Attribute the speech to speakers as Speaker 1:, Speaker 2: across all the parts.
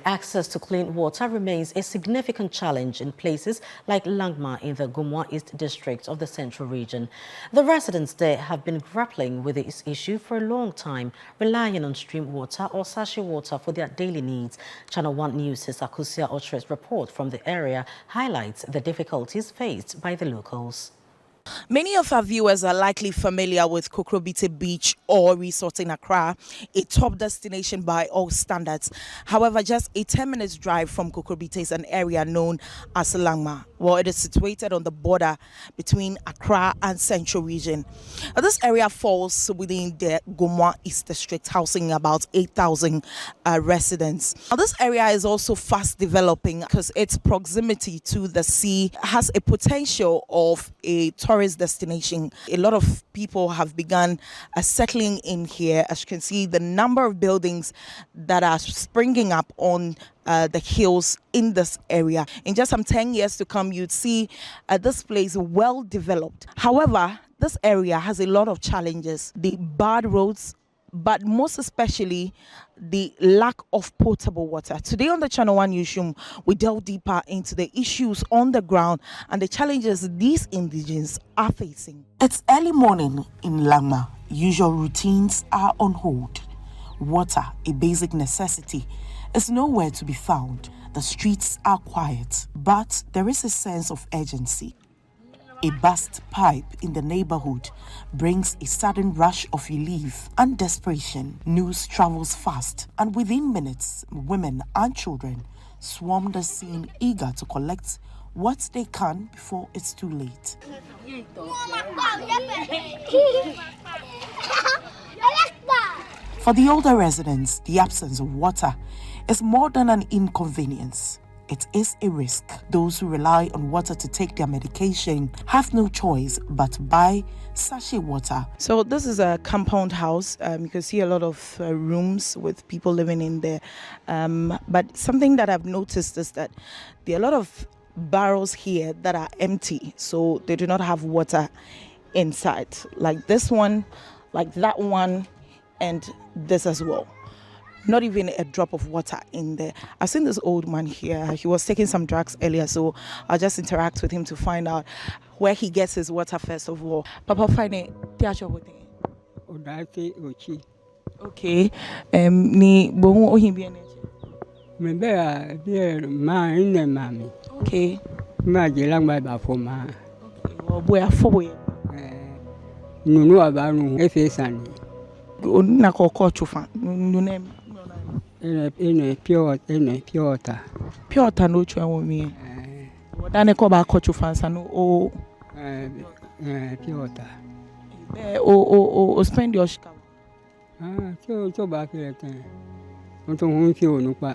Speaker 1: access to clean water remains a significant challenge in places like Langma in the Gomoa East district of the Central Region. The residents there have been grappling with this issue for a long time, relying on stream water or sachet water for their daily needs. ChannelOne News' Akusia Ochere's report from the area highlights the difficulties faced by the locals.
Speaker 2: Many of our viewers are likely familiar with Kokrobite Beach or resort in Accra, a top destination by all standards. However, just a 10-minute drive from Kokrobite is an area known as Langma. Well, it is situated on the border between Accra and Central Region. This area falls within the Gomoa East District, housing about 8,000 residents. Now, this area is also fast developing because its proximity to the sea has a potential of a tourist destination. A lot of people have begun settling in here. As you can see, the number of buildings that are springing up on the hills in this area. In just some 10 years to come, you'd see this place well developed. However, this area has a lot of challenges. The bad roads, but most especially the lack of potable water. Today on the ChannelOne Newsroom, we delve deeper into the issues on the ground and the challenges these indigenes are facing. It's early morning in Langma. Usual routines are on hold. Water, a basic necessity, is nowhere to be found. The streets are quiet, but there is a sense of urgency. A burst pipe in the neighborhood brings a sudden rush of relief and desperation. News travels fast, and within minutes, women and children swarm the scene, eager to collect what they can before it's too late. For the older residents, the absence of water is more than an inconvenience. It is a risk. Those who rely on water to take their medication have no choice but buy sachet water. So this is a compound house. You can see a lot of rooms with people living in there. But something that I've noticed is that there are a lot of barrels here that are empty. So they do not have water inside. Like this one, like that one, and this as well. Not even a drop of water in there. I've seen this old man here. He was taking some drugs earlier, so I'll just interact with him to find out where he gets his water first of all. Papa, find it. Okay. Ni bohu ohimbi ene.
Speaker 3: Membe be ma ine mami.
Speaker 2: Okay.
Speaker 3: Ma jelang ba ba fo ma.
Speaker 2: Okay. Boy afo boy.
Speaker 3: Nunu abanu efe sani.
Speaker 2: Onina ko chufa. Nunu
Speaker 3: Ene pure water.
Speaker 2: Pure water no chwa wo mi. Dane ko ba ko chufa sanu o
Speaker 3: pure water.
Speaker 2: O spend your shika.
Speaker 3: So ba kire tan. Won to hun fi onu pa.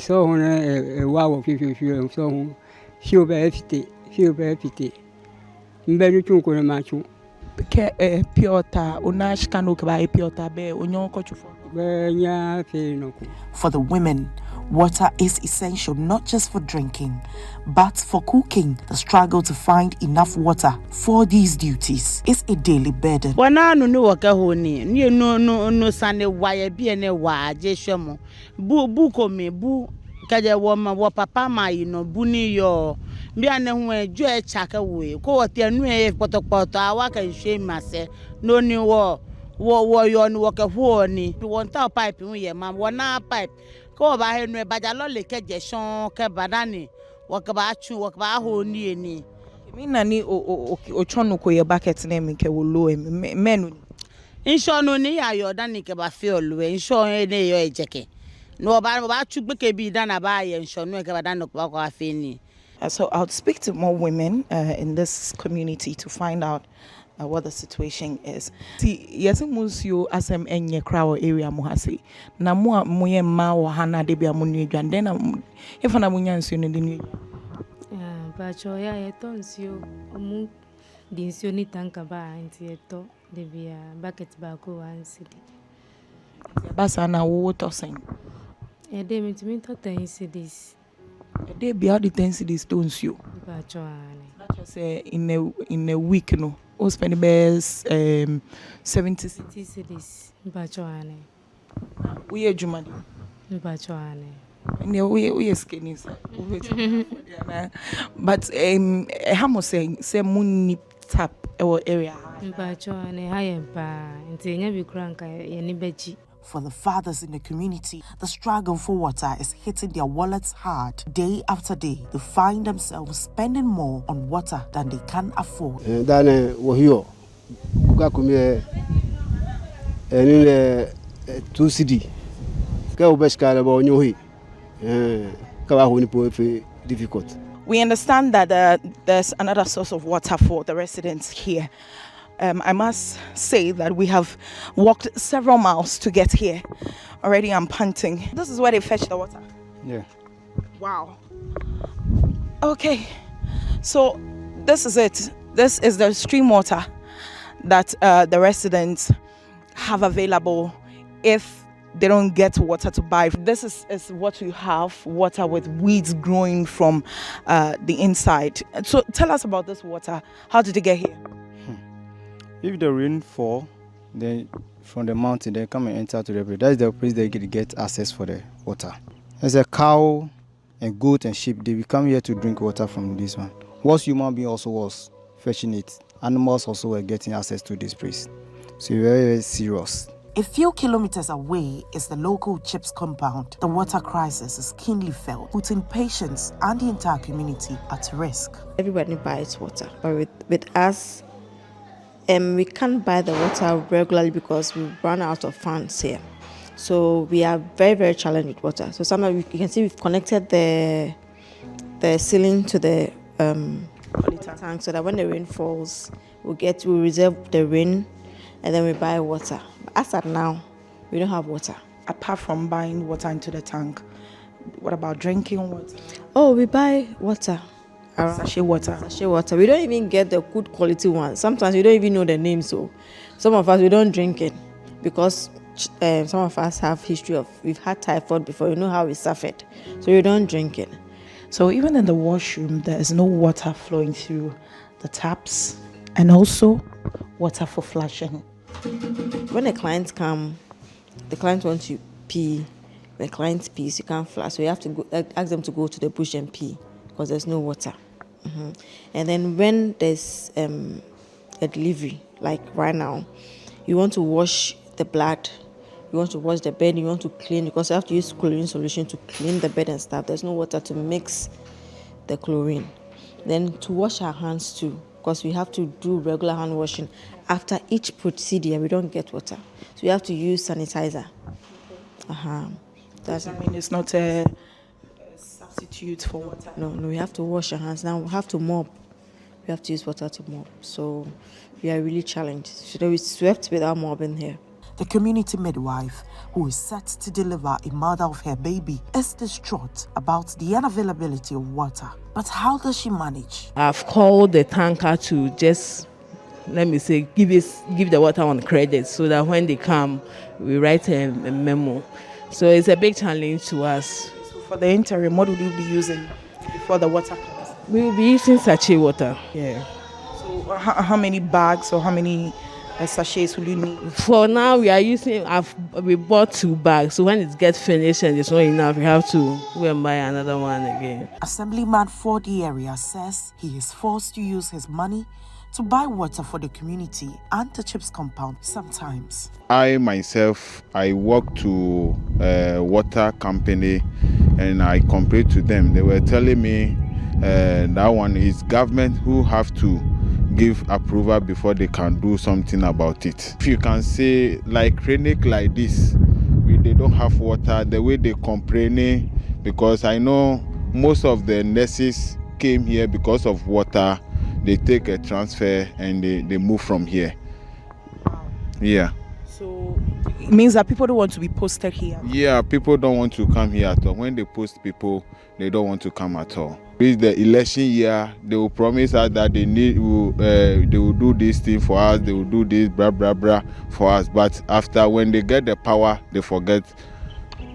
Speaker 3: So hun e wa wo fi so hun. Fi o be fite. Mbe nu tun ko ma tun.
Speaker 2: Ke pure water ona shika no ke ba pure water be onyon ko chufa. For the women, water is essential not just for drinking, but for cooking. The struggle to find enough water for these duties is a daily burden.
Speaker 4: Wo yo ni wo ke ho ni won ta pipe hu ye ma wona pipe ko ba he no ba ja lo le ke jeson ke badani wo ke ba chu wo ke ba ho ni eni
Speaker 2: mi na ni o chono ko ye bucket na mi ke wo lo menu
Speaker 4: insho no ni ayo dani ke ba fe olu insho ne yo ejeke no ba chu gbe ke bi dana ba ye insho no ke ba dani ko ba ko afi ni.
Speaker 2: So I'll speak to more women in this community to find out what the situation is. See, yes, musio asem enye crowd area muhasi. Na mo moye ma wo hana de bia mo nu edwan den na if na munya nsuo no de nu.
Speaker 5: Ba cho ya eto nsuo mu di nsuo ni tanka ba anti eto de bia bucket ba ko ansidi.
Speaker 2: Basa na wo to sen.
Speaker 5: E de mi to 10 cedis.
Speaker 2: E de bia the 10 cedis to nsuo.
Speaker 5: Ba cho ani.
Speaker 2: That say in a week no. O spend best 70
Speaker 5: cedis. Ba cho ani.
Speaker 2: We ejuma di.
Speaker 5: Ba cho ani.
Speaker 2: Yeah, we skinny. But how much say moon tap or area?
Speaker 5: Mpacho ne haye pa nti enya bi kura nka ye ni beji.
Speaker 2: For the fathers in the community, the struggle for water is hitting their wallets hard. Day after day, they find themselves spending more on water than they can afford.
Speaker 3: Dane wahio kuka kumie eni 2 cedi ka ubeshkala ba onyohi ka ba honi po difficult.
Speaker 2: We understand that there's another source of water for the residents here. I must say that we have walked several miles to get here. Already I'm panting. This is where they fetch the water.
Speaker 3: Yeah.
Speaker 2: Wow. Okay. So this is it. This is the stream water that the residents have available if they don't get water to buy. This is what we have, water with weeds growing from the inside. So tell us about this water. How did it get here?
Speaker 6: If the rain fall, then from the mountain, they come and enter to the place. That's the place they get access for the water. There's a cow and goat and sheep. They will come here to drink water from this one. Once human being also was fetching it, animals also were getting access to this place. So very, very serious.
Speaker 2: A few kilometers away is the local chips compound. The water crisis is keenly felt, putting patients and the entire community at risk.
Speaker 7: Everybody buys water, but with us, we can't buy the water regularly because we run out of funds here. So we are very, very challenged with water. So sometimes you can see we've connected the ceiling to the tank so that when the rain falls, we reserve the rain and then we buy water. But as at now, we don't have water.
Speaker 2: Apart from buying water into the tank, what about drinking water?
Speaker 7: Oh, we buy water.
Speaker 2: Sachet water.
Speaker 7: Sachet water. We don't even get the good quality ones. Sometimes we don't even know the name. So some of us, we don't drink it because some of us have history of, we've had typhoid before. You know how we suffered. So we don't drink it.
Speaker 2: So even in the washroom, there is no water flowing through the taps and also water for flushing.
Speaker 7: When the clients come, the client wants to pee. The client pees, you can't flush. So you have to go, ask them to go to the bush and pee because there's no water. And then when there's a delivery, like right now, you want to wash the blood, you want to wash the bed, you want to clean, because you have to use chlorine solution to clean the bed and stuff. There's no water to mix the chlorine. Then to wash our hands too, because we have to do regular hand washing. After each procedure, we don't get water. So you have to use sanitizer.
Speaker 2: That's, I mean, it's not a substitute for water.
Speaker 7: No, we have to wash our hands. Now we have to mop. We have to use water to mop. So we are really challenged. So we swept without mopping here.
Speaker 2: The community midwife, who is set to deliver a mother of her baby, is distraught about the unavailability of water. But how does she manage?
Speaker 8: I've called the tanker to just, let me say, give the water on credit so that when they come, we write a memo. So it's a big challenge to us.
Speaker 2: So for the interim, what will you be using before the water comes?
Speaker 8: We will be using sachet water. Yeah.
Speaker 2: So how many bags or how many sachets will you need?
Speaker 8: For now, we are using, we bought 2 bags. So when it gets finished and it's not enough, we have to go and buy another one again.
Speaker 2: Assemblyman for the area says he is forced to use his money to buy water for the community and the chips compound sometimes.
Speaker 9: I myself, I work to a water company and I complained to them. They were telling me that one is government who have to give approval before they can do something about it. If you can say like clinic like this, they don't have water, the way they complaining, because I know most of the nurses came here because of water. They take a transfer and they move from here. Yeah.
Speaker 2: So it means that people don't want to be posted here?
Speaker 9: Yeah, people don't want to come here at all. When they post people, they don't want to come at all. It's the election year, they will promise us that they will do this thing for us, they will do this, blah, blah, blah for us. But after, when they get the power, they forget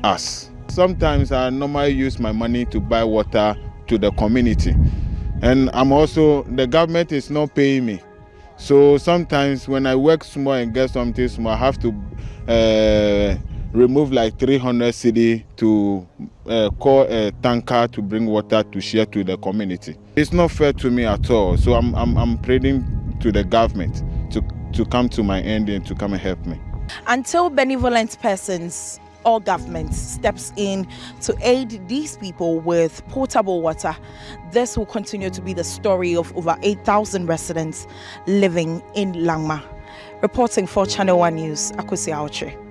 Speaker 9: us. Sometimes I normally use my money to buy water to the community. And the government is not paying me. So sometimes when I work small and get something small, I have to remove like 300 cedi to call a tanker to bring water to share to the community. It's not fair to me at all. So I'm pleading to the government to come to my end and to come and help me.
Speaker 2: Until benevolent persons or government steps in to aid these people with potable water, this will continue to be the story of over 8,000 residents living in Langma. Reporting for Channel One News, Akusi Aotre.